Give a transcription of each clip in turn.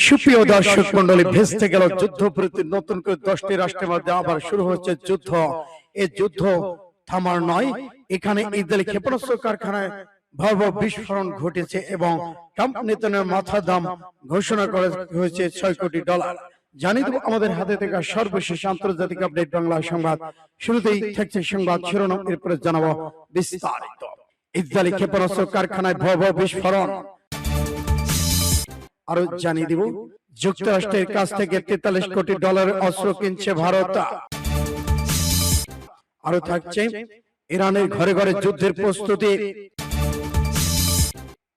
সুপ্রিয় দর্শক মন্ডলী, ভেস্তে গেল যুদ্ধবিরতি। নতুন করে 10টি রাষ্ট্রের মধ্যে আবার শুরু হচ্ছে যুদ্ধ। এই যুদ্ধ থামার নয়। এখানে ইসরায়েলি ক্ষেপণাস্ত্র কারখানায় ভয়াবহ বিস্ফোরণ ঘটেছে এবং ট্রাম্প নেতানিয়াহুর মাথার দাম ঘোষণা করা হয়েছে $6 কোটি। জানিয়ে দেব আমাদের হাতে থাকা সর্বশেষ আন্তর্জাতিক আপডেট বাংলা সংবাদ। শুরুতেই থাকছে সংবাদ শিরোনাম, এরপরে জানাবো বিস্তারিত। ইসরায়েলি ক্ষেপণাস্ত্র কারখানায় ভয়াবহ বিস্ফোরণ। আরো জানিয়ে দিব, যুক্তরাষ্ট্রের কাছ থেকে $43 কোটি অস্ত্র কিনছে ভারত। আরো থাকছে ইরানের ঘরে ঘরে যুদ্ধের প্রস্তুতি।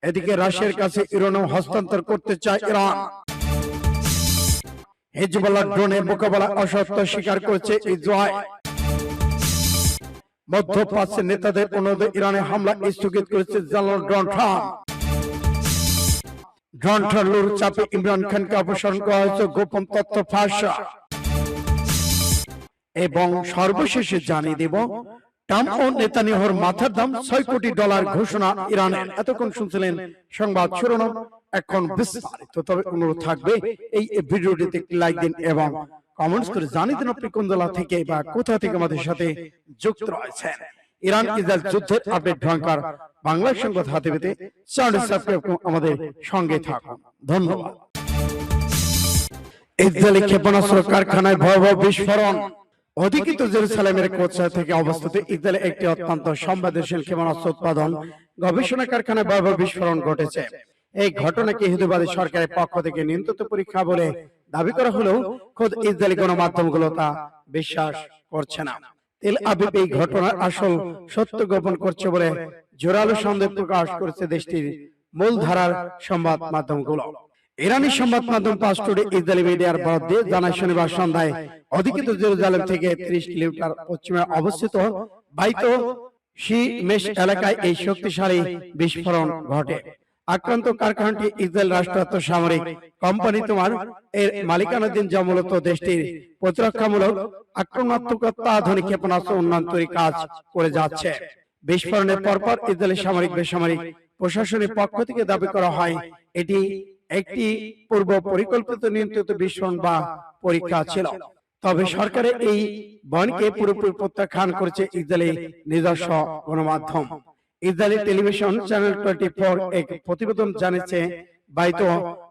এদিকে রাশিয়ার কাছে ইউরেনিয়াম হস্তান্তর করতে চায় ইরান। হিজবুল্লাহ ড্রোনের মোকাবেলা অসত্য স্বীকার করেছে ইসরায়েল। মধ্যপ্রাচ্যের নেতাদের অনুরোধে ইরানে হামলা স্থগিত করেছে ডোনাল্ড ট্রাম্প। ড্রোন ট্রলার চাপে ইমরান খানকে অপসারণ করা হয়েছে, গোপন তথ্য ফাঁস। এবং সর্বশেষে জানিয়ে দেব, ট্রাম্প ও নেতানিয়াহুর মাথার দাম $6 কোটি ঘোষণা ইরানের। এতক্ষণ শুনছিলেন সংবাদ শিরোনাম, এখন বিস্তারিত। তবে অনুরোধ থাকবে এই ভিডিওটিতে একটি লাইক দিন এবং কমেন্টস করে জানিয়ে দিন আপনি কোন জেলা থেকে বা কোথা থেকে আমাদের সাথে যুক্ত রয়েছেন। ইরান ইসরায়েল যুদ্ধের আপডেট ভয়ঙ্কর বাংলা সংবাদ হাতে পেতে চ্যানেলটি সাবস্ক্রাইব করে আমাদের সঙ্গে থাকুন। ধন্যবাদ। ইসরায়েলি ক্ষেপণাস্ত্র কারখানায় ভয়াবহ বিস্ফোরণ। অধিকৃত জেরুসালেমের কোচা থেকে অবস্থিত ইসরায়েলের একটি অত্যন্ত সংবেদনশীল ক্ষেপণাস্ত্র উৎপাদন গবেষণা কারখানায় ভয়াবহ বিস্ফোরণ ঘটেছে। এই ঘটনাকে ইহুদিবাদী সরকারের পক্ষ থেকে নিয়ন্ত্রিত পরীক্ষা বলে দাবি করা হলেও খোদ ইসরায়েলি গণমাধ্যমগুলো তা বিশ্বাস করছে না। তেল আবিব এই ঘটনার আসল সত্য গোপন করছে বলে জোরালো সন্দেহ প্রকাশ করেছে দেশটির মূলধারার সংবাদ মাধ্যমগুলো। ইরানি সংবাদ মাধ্যম পাঁচ টুডে ইসরায়েলি মিডিয়ার বরাত দিয়ে জানায়, শনিবার সন্ধ্যায় অধিকৃত জেরুজালেম থেকে 30 কিলোমিটার পশ্চিমে অবস্থিত বাইত শিমেশ এলাকায় এই শক্তিশালী বিস্ফোরণ ঘটে। আক্রান্ত কারখানাটি ইসরায়েল রাষ্ট্রায়ত্ত সামরিক কোম্পানি এর মালিকানাধীন, যা মূলত দেশটির প্রতিরক্ষামূলক আক্রমণাত্মক অত্যাধুনিক ক্ষেপণাস্ত্র উন্নয়ন তৈরি কাজ করে যাচ্ছে। বিস্ফোরণের পরপর ইসরায়েলি সামরিক বেসামরিক প্রশাসনের পক্ষ থেকে দাবি করা হয় এটি একটি পূর্ব পরিকল্পিত নিয়ন্ত্রিত বিস্ফোরণ বা পরীক্ষা ছিল। তবে সরকারের এই বয়ানকে পুরোপুরি প্রত্যাখ্যান করেছে ইসরায়েলি নিজস্ব গণমাধ্যম। ইসরায়েলি টেলিভিশন চ্যানেল 24 এক প্রতিবেদন জানিয়েছে, বাইত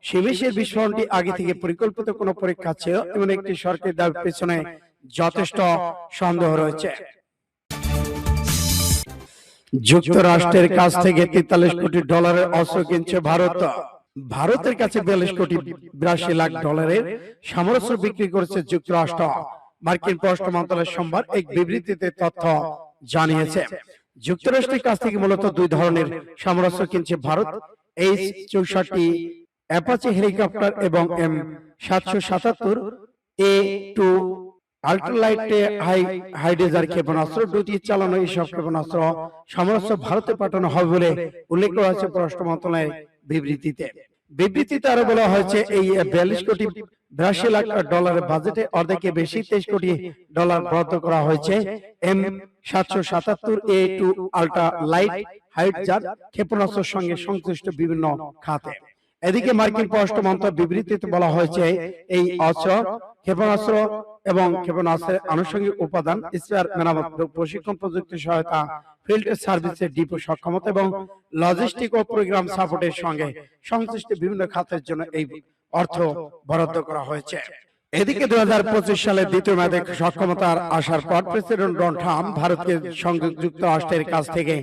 শিমেশের বিস্ফোরণটি আগে থেকে পরিকল্পিত কোনো পরীক্ষা ছিল এমন একটি সরকারি দাবির পেছনে যথেষ্ট সন্দেহ রয়েছে। যুক্তরাষ্ট্রের কাছ থেকে $43 কোটি অস্ত্র কিনছে ভারত। ভারতের কাছে $42.82 লাখ সমরাস্ত্র বিক্রি করেছে যুক্তরাষ্ট্র। মার্কিন পররাষ্ট্র মন্ত্রণালয় সোমবার এক বিবৃতিতে তথ্য জানিয়েছে, যুক্তরাষ্ট্রের কাছ থেকে মূলত দুই ধরনের সমরাস্ত্র কিনছে ভারত: H-64 অ্যাপাচি হেলিকপ্টার এবং M777A2 আল্ট্রালাইট হাইডেজার ক্ষেপণাস্ত্র। দুটি চালানো এইসব ক্ষেপণাস্ত্র সমরাস্ত্র ভারতে পাঠানো হবে বলে উল্লেখ করা হয়েছে পররাষ্ট্র মন্ত্রণালয়ের বিবৃতিতে। বিবৃতিতে আরো বলা হয়েছে, এই $42 কোটি বাজেটে অর্ধেকের বেশি $23 কোটি বরাদ্দ করা হয়েছে M777A2 আল্ট্রা লাইট হাইডেজার ক্ষেপণাস্ত্রের সঙ্গে সংশ্লিষ্ট বিভিন্ন খাতে। এদিকে মার্কিন পররাষ্ট্র মন্ত্রণালয়ের বিবৃতিতে বলা হয়েছে, এই অস্ত্র, ক্ষেপণাস্ত্র এবং ক্ষেপণাস্ত্রের আনুষঙ্গিক উপাদান, স্পেয়ার, মেরামত, প্রশিক্ষণ, প্রযুক্তি সহায়তা, ফিল্ড সার্ভিসের ডিপো সক্ষমতা এবং লজিস্টিক ও প্রোগ্রাম সাপোর্টের সঙ্গে সংশ্লিষ্ট বিভিন্ন খাতের জন্য এই অর্থ বরাদ্দ করা হয়েছে। এদিকে 2025 সালের দ্বিতীয় মেয়াদে সক্ষমতার আসার পর প্রেসিডেন্ট ডোনাল্ড ট্রাম্প ভারতকে যুক্তরাষ্ট্রের কাছ থেকে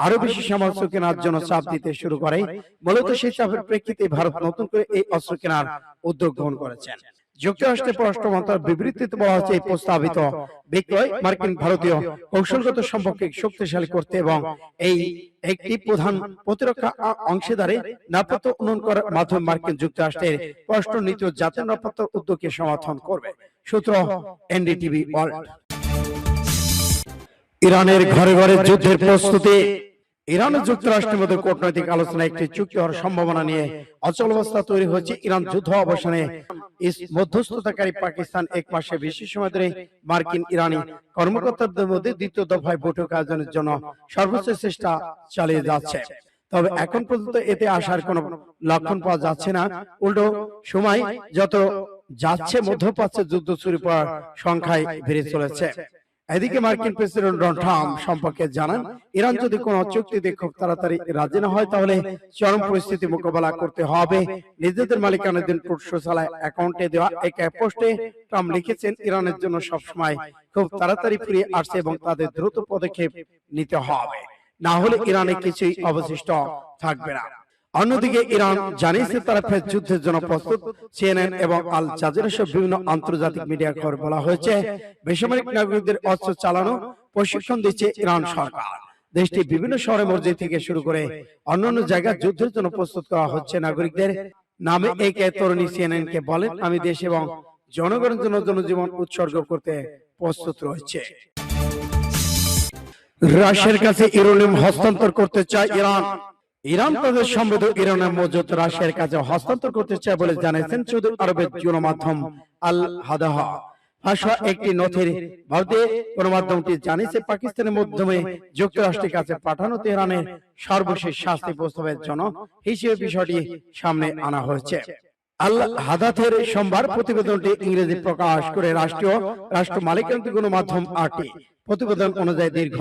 আরো বেশি সমরাস্ত্র কেনার জন্য চাপ দিতে শুরু করে। মূলত সেই চাপের প্রেক্ষিতে ভারত নতুন করে এই অস্ত্র কেনার উদ্যোগ গ্রহণ করেছেন। যুক্তরাষ্ট্রের পররাষ্ট্র মন্ত্রণালয়ের বিবৃতিতে বলা হয়েছে, এই প্রস্তাবিত বিক্রয় মার্কিন ভারতীয় কৌশলগত সম্পর্কে শক্তিশালী করতে এবং এই একটি প্রধান প্রতিরক্ষা অংশীদারে নিরাপত্তা উন্নয়ন করার মাধ্যমে মার্কিন যুক্তরাষ্ট্রের পররাষ্ট্র নীতি ও জাতীয় নিরাপত্তার উদ্যোগকে সমর্থন করবে। সূত্র এনডিটিভি ওয়ার্ল্ড। ইরানের ঘরে ঘরে যুদ্ধের প্রস্তুতি। ইরান ও যুক্তরাষ্ট্রের মধ্যে কূটনৈতিক আলোচনায় একটি চুক্তি হওয়ার সম্ভাবনা নিয়ে অচল অবস্থা তৈরি হয়েছে। ইরান যুদ্ধ অবসানে মধ্যস্থতাকারী পাকিস্তান 1 মাসের বেশি সময় ধরে মার্কিন ইরানি কর্মকর্তাদের মধ্যে দ্বিতীয় দফায় বৈঠক আয়োজনের জন্য সর্বোচ্চ চেষ্টা চালিয়ে যাচ্ছে। তবে এখন পর্যন্ত এতে আসার কোনো লক্ষণ পাওয়া যাচ্ছে না। উল্টো সময় যত যাচ্ছে মধ্যপ্রাচ্যে যুদ্ধ ছড়িয়ে পড়ার সংখ্যায় বেড়ে চলেছে। এদিকে মার্কিন প্রেসিডেন্ট ডোনাল্ড ট্রাম্প সম্পর্কে জানান, ইরান যদি কোনো চুক্তিতে খুব তাড়াতাড়ি রাজি না হয় তাহলে চরম পরিস্থিতি মোকাবেলা করতে হবে। নিজেদের মালিকানাধীন ট্রুথ সোশ্যাল অ্যাকাউন্টে দেওয়া এক পোস্টে ট্রাম্প লিখেছেন, ইরানের জন্য সবসময় খুব তাড়াতাড়ি ফিরে আসছে এবং তাদের দ্রুত পদক্ষেপ নিতে হবে, না হলে ইরানে কিছুই অবশিষ্ট থাকবে না। অন্যদিকে ইরান জানিয়েছে তারা ফের যুদ্ধের জন্য প্রস্তুত। সিএনএন এবং আল জাজিরা সহ বিভিন্ন আন্তর্জাতিক মিডিয়া খবর বলা হয়েছে, বেসামরিক নাগরিকদের অস্ত্র চালানো প্রশিক্ষণ দিচ্ছে ইরান সরকার। দেশটির বিভিন্ন শহরে মসজিদ থেকে শুরু করে অন্যান্য জায়গায় যুদ্ধের জন্য প্রস্তুত করা হচ্ছে নাগরিকদের। নামে এক তরুণী সিএনএন কে বলেন, আমি দেশ এবং জনগণের জন্য জনজীবন উৎসর্গ করতে প্রস্তুত রয়েছে। রাশিয়ার কাছে ইউরেনিয়াম হস্তান্তর করতে চায় ইরান। ইরান তাদের সমৃদ্ধ ইউরেনিয়াম মজুদ রাশিয়ার কাছে হস্তান্তর করতে চায় বলে জানিয়েছেন সৌদি আরবের গণমাধ্যম আল হাদাহা। ভাষা একটি নথির ভারতে গণমাধ্যমটি জানিয়েছে, পাকিস্তানের মাধ্যমে যুক্তরাষ্ট্রের কাছে পাঠানো তেহরানের সর্বশেষ শাস্তি প্রস্তাবের জন্য হিসেবে বিষয়টি সামনে আনা হয়েছে। আল হাদাথের সোমবার প্রতিবেদনটি ইংরেজি প্রকাশ করে রাষ্ট্র মালিকানাধীন গণমাধ্যম আরটি। প্রতিবেদন অনুযায়ী দীর্ঘ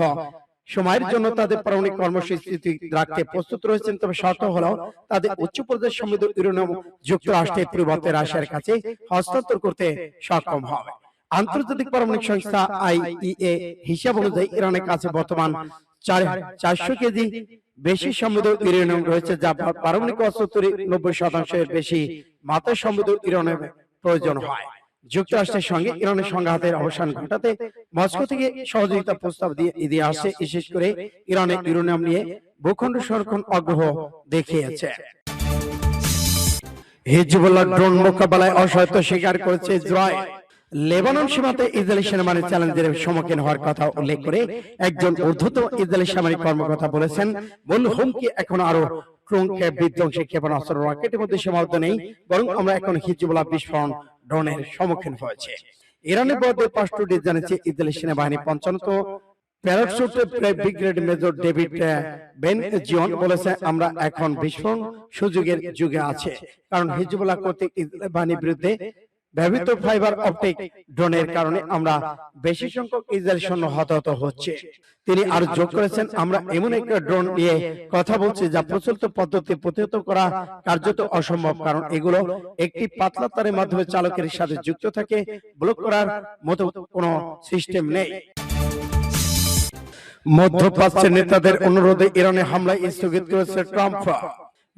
সময়ের জন্য তাদের পারমাণবিক কর্মসূচি রাখতে প্রস্তুত রয়েছেন, তবে শর্ত হলো তাদের উচ্চ পর্যায়ের সমৃদ্ধ ইউরেনিয়াম যুক্তরাষ্ট্রের পরিবর্তে রাশিয়ার কাছে হস্তান্তর করতে সক্ষম হবে। আন্তর্জাতিক পারমাণবিক সংস্থা আইইএ হিসাব অনুযায়ী ইরানের কাছে বর্তমান 400 কেজি বেশি সমৃদ্ধ ইউরেনিয়াম রয়েছে, যা পারমাণবিক অস্ত্র তৈরির 90% বেশি মাত্রায় সমৃদ্ধ ইউরেনিয়ামের প্রয়োজন হয়। যুক্তরাষ্ট্রের সঙ্গে ইরানের সংঘাতের অবসান ঘটাতে মস্কো থেকে সহযোগিতা প্রস্তাব দিয়ে আসছে, বিশেষ করে ইরানের ইউরেনিয়াম নিয়ে ভূখণ্ড সংরক্ষণ আগ্রহ দেখিয়েছে। হিজবুল্লাহ ড্রোন মোকাবেলায় অসহায়ত্ব স্বীকার করেছে ইসরায়েল। লেবানন সীমান্তে ইসরায়েলি সেনাবাহিনীর চ্যালেঞ্জের সম্মুখীন হওয়ার কথা উল্লেখ করে একজন ঊর্ধ্বতন ইসরায়েলি সামরিক কর্মকর্তা বলেছেন, মূল হুমকি এখন আরো বিধ্বংসী ক্ষেপণাস্ত্র রকেটের মধ্যে সীমাবদ্ধ নেই, বরং আমরা এখন হিজবুল্লাহ বিস্ফোরণ ড্রোনের সম্মুখীন হয়েছে। ইরানের বরাদ্দে পাঁচটি জানিয়েছে ইসরায়েলি সেনাবাহিনী 55 প্যারাশুট ব্রিগেড মেজর ডেভিড বেনজিয়ন বলেছেন, আমরা এখন বিস্ফোরণ সুযোগের যুগে আছে, কারণ হিজবুল্লাহ কর্তৃক ইসরায়েলি বাহিনীর বিরুদ্ধে ব্যবহৃত ফাইবার অপটিক ড্রোনের কারণে আমরা বেশি সংখ্যক ইসরায়েলি সৈন্য হতাহত হচ্ছে। তিনি আরো যোগ করেছেন, আমরা এমন একটা ড্রোন নিয়ে কথা বলছি যা প্রচলিত পদ্ধতি প্রতিহত করা কার্যত অসম্ভব, কারণ এগুলো একটি পাতলা তারের মাধ্যমে চালকের সাথে যুক্ত থাকে, ব্লক করার মতো কোনো সিস্টেম নেই। মধ্যপ্রাচ্যের নেতাদের অনুরোধে ইরানে হামলা স্থগিত করেছে ট্রাম্প।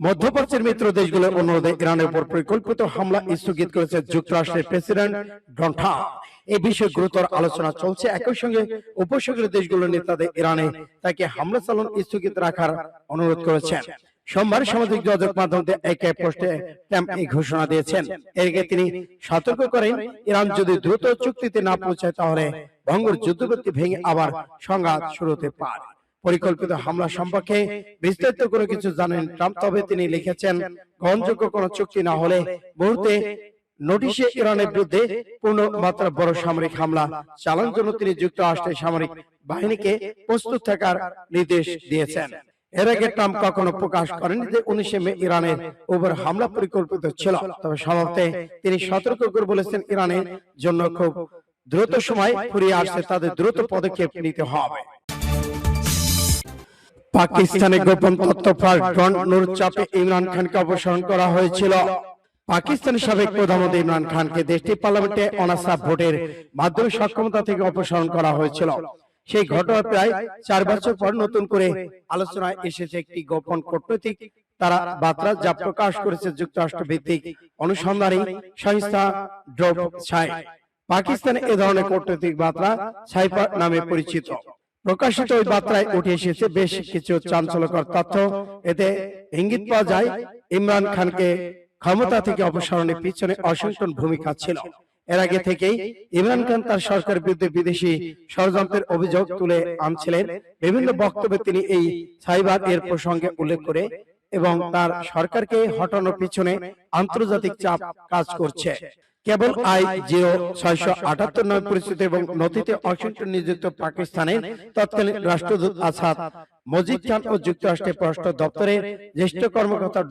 মধ্যপ্রাচ্যের মিত্র দেশগুলোর অনুরোধে ইরানের উপর পরিকল্পিত হামলা স্থগিত করেছে যুক্তরাষ্ট্রের প্রেসিডেন্ট ডোনাল্ড ট্রাম্প। এই বিষয়ে গুরুতর আলোচনা চলছে। একই সঙ্গে উপসাগরীয় দেশগুলোর নেতাদের ইরানে তাকে হামলা চালানো স্থগিত রাখার অনুরোধ করেছেন। সোমবার সামাজিক যোগাযোগ মাধ্যমে এক পোস্টে ট্রাম্প এই ঘোষণা দিয়েছেন। এর আগে তিনি সতর্ক করেন, ইরান যদি দ্রুত চুক্তিতে না পৌঁছায় তাহলে ভঙ্গুর যুদ্ধবিরতি ভেঙে আবার সংঘাত শুরু হতে পারে। পরিকল্পিত হামলা সম্পর্কে বিস্তারিত করে কিছু জানেন ট্রাম্প, তবে তিনি লিখেছেন, গ্রহণযোগ্য কোন চুক্তি না হলে মুহূর্তে নোটিশে ইরানের বিরুদ্ধে পূর্ণ মাত্রা বড় সামরিক হামলা চালানোর জন্য তিনি যুক্তরাষ্ট্রের সামরিক বাহিনীকে প্রস্তুত থাকার নির্দেশ দিয়েছেন। এর আগে ট্রাম্প কখনো প্রকাশ করেননি যে 19 মে ইরানের উপর হামলা পরিকল্পিত ছিল, তবে সম্ভবত তিনি সতর্ক করে বলেছেন, ইরানের জন্য খুব দ্রুত সময় ফুরিয়ে আসছে, তাদের দ্রুত পদক্ষেপ নিতে হবে। পাকিস্তানের গোপন তথ্য ফাঁস ড্রোন নূর চাপে ইমরান খানকে অপসারণ করা হয়েছিল। পাকিস্তানের সাবেক প্রধানমন্ত্রী ইমরান খানকে দেশটির পার্লামেন্টে অনাস্থা ভোটের মাধ্যমে সক্ষমতা থেকে অপসারণ করা হয়েছিল। সেই ঘটনা প্রায় 4 বছর পর নতুন করে আলোচনায় এসেছে একটি গোপন কূটনৈতিক বার্তা, যা প্রকাশ করেছে যুক্তরাষ্ট্র ভিত্তিক অনুসন্ধানী সংস্থা ড্রপ সাই। পাকিস্তানে এ ধরনের কূটনৈতিক বার্তা সাইফার নামে পরিচিত। প্রকাশিত ওই বার্তায় উঠে এসেছে বেশ কিছু চাঞ্চল্যকর তথ্য। এতে ইঙ্গিত পাওয়া যায় ইমরান খানকে ক্ষমতা থেকে অপসারণের পিছনে ওয়াশিংটন ভূমিকা ছিল। এর আগে থেকেই ইমরান খান তার সরকারের বিরুদ্ধে বিদেশি ষড়যন্ত্রের অভিযোগ তুলে আনছিলেন। বিভিন্ন বক্তব্যে তিনি এই সাইবার এর প্রসঙ্গে উল্লেখ করে এবং তার সরকারকে হটানোর পিছনে আন্তর্জাতিক চাপ কাজ করছে। কেবল I-0678 নামে পরিচিত এবং নথিতে ওয়াশিংটন নিযুক্ত পাকিস্তানের তৎকালীন রাষ্ট্রদূত আসাদ মজিদ খান ও যুক্তরাষ্ট্রের পররাষ্ট্র দপ্তরের জ্যেষ্ঠ কর্মকর্তা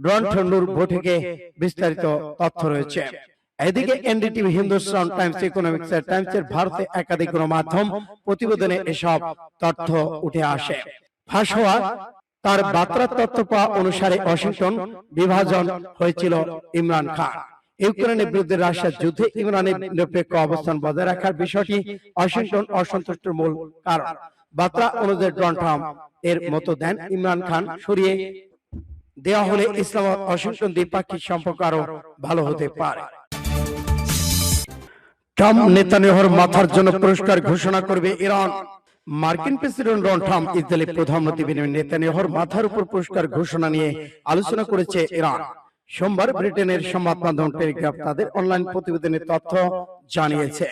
ডন্ট নূর বৈঠকে বিস্তারিত তথ্য রয়েছে। এদিকে এনডিটিভি, হিন্দুস্তান টাইমস, ইকোনমিক্স টাইমসের ভারতে একাধিক গণমাধ্যম প্রতিবেদনে এসব তথ্য উঠে আসে। ফাঁস হওয়া তার বার্তার তথ্য পাওয়া অনুসারে ওয়াশিংটন বিভাজন হয়েছিল ইমরান খান। ইউক্রেনের বিরুদ্ধে রাশিয়ার যুদ্ধে ইমরানের নিরপেক্ষ অবস্থান বজায় রাখার বিষয়টি ওয়াশিংটন অসন্তুষ্টের মূল কারণ। বার্তা অনুযায়ী ডোনাল্ড ট্রাম্প এর মতো দেন, ইমরান খান সরিয়ে দেওয়া হলে ইসলামাবাদ ওয়াশিংটন দ্বিপাক্ষিক সম্পর্ক আরো ভালো হতে পারে। ট্রাম্প নেতানিয়াহুর মাথার জন্য পুরস্কার ঘোষণা করবে ইরান। মার্কিন প্রেসিডেন্ট ডোনাল্ড ট্রাম্প ইসরায়েলি প্রধানমন্ত্রী বেনিয়ামিন নেতানিয়াহুর মাথার উপর পুরস্কার ঘোষণা নিয়ে আলোচনা করেছে ইরান। সোমবার ব্রিটেনের সংবাদ মাধ্যম টেলিগ্রাফ তাদের অনলাইন প্রতিবেদনের তথ্য জানিয়েছে।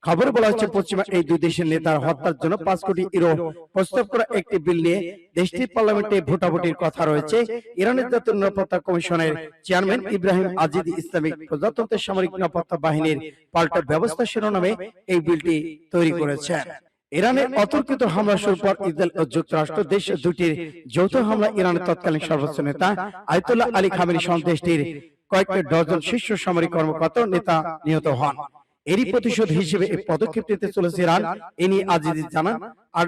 খবরে বলা হচ্ছে, পশ্চিমা এই দুই দেশের নেতার হত্যার জন্য 5 কোটি ইউরো প্রস্তাব করা একটি বিল নিয়ে দেশটির পার্লামেন্টে ভোটাভুটির কথা রয়েছে। ইরানের জাতীয় নিরাপত্তা কমিশনের চেয়ারম্যান ইব্রাহিম আজিদি ইসলামিক প্রজাতন্ত্রের সামরিক নিরাপত্তা বাহিনীর পাল্টা ব্যবস্থা শিরোনামে এই বিলটি তৈরি করেছেন। ইরানের অতর্কিত হামলা শুরুর পর ইসরায়েল ও যুক্তরাষ্ট্র দেশ দুটির যৌথ হামলা ইরানের তৎকালীন সর্বোচ্চ নেতা আয়াতুল্লাহ আলী খামেনি সহ দেশটির কয়েক ডজন শীর্ষ সামরিক কর্মকর্তা নেতা নিহত হন। এরই প্রতিশোধ হিসেবে এই পদক্ষেপ নিতে চলেছে ইরান, এ নিয়ে আজিজি জানান। আর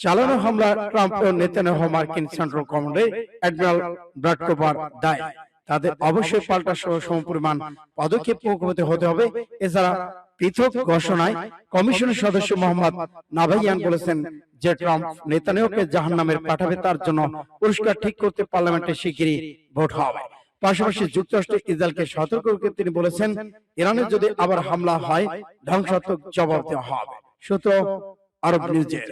চালানো হামলা ট্রাম্প ও নেতানিয়াহু মার্কিন সেন্ট্রাল কমান্ডের অ্যাডমিরাল ব্রাডকোভার দায়। তাদের অবশ্যই পাল্টা সহ সমপরিমাণ পদক্ষেপ মুখোমুখি হতে হবে। এছাড়া পৃথক ঘোষণায় কমিশনের সদস্য মোহাম্মদ নাভাইয়ান বলেছেন যে ট্রাম্প নেতানিয়াহুকে জাহান্নামে পাঠাবে, তার জন্য পুরস্কার ঠিক করতে পার্লামেন্টে শিগগিরই ভোট হবে। পাশাপাশি যুক্তরাষ্ট্র ইসরায়েলকে সতর্ক করে তিনি বলেছেন, ইরানের যদি আবার হামলা হয় ধ্বংসাত্মক জবাব দেওয়া হবে। সূত্র আরব নিউজের।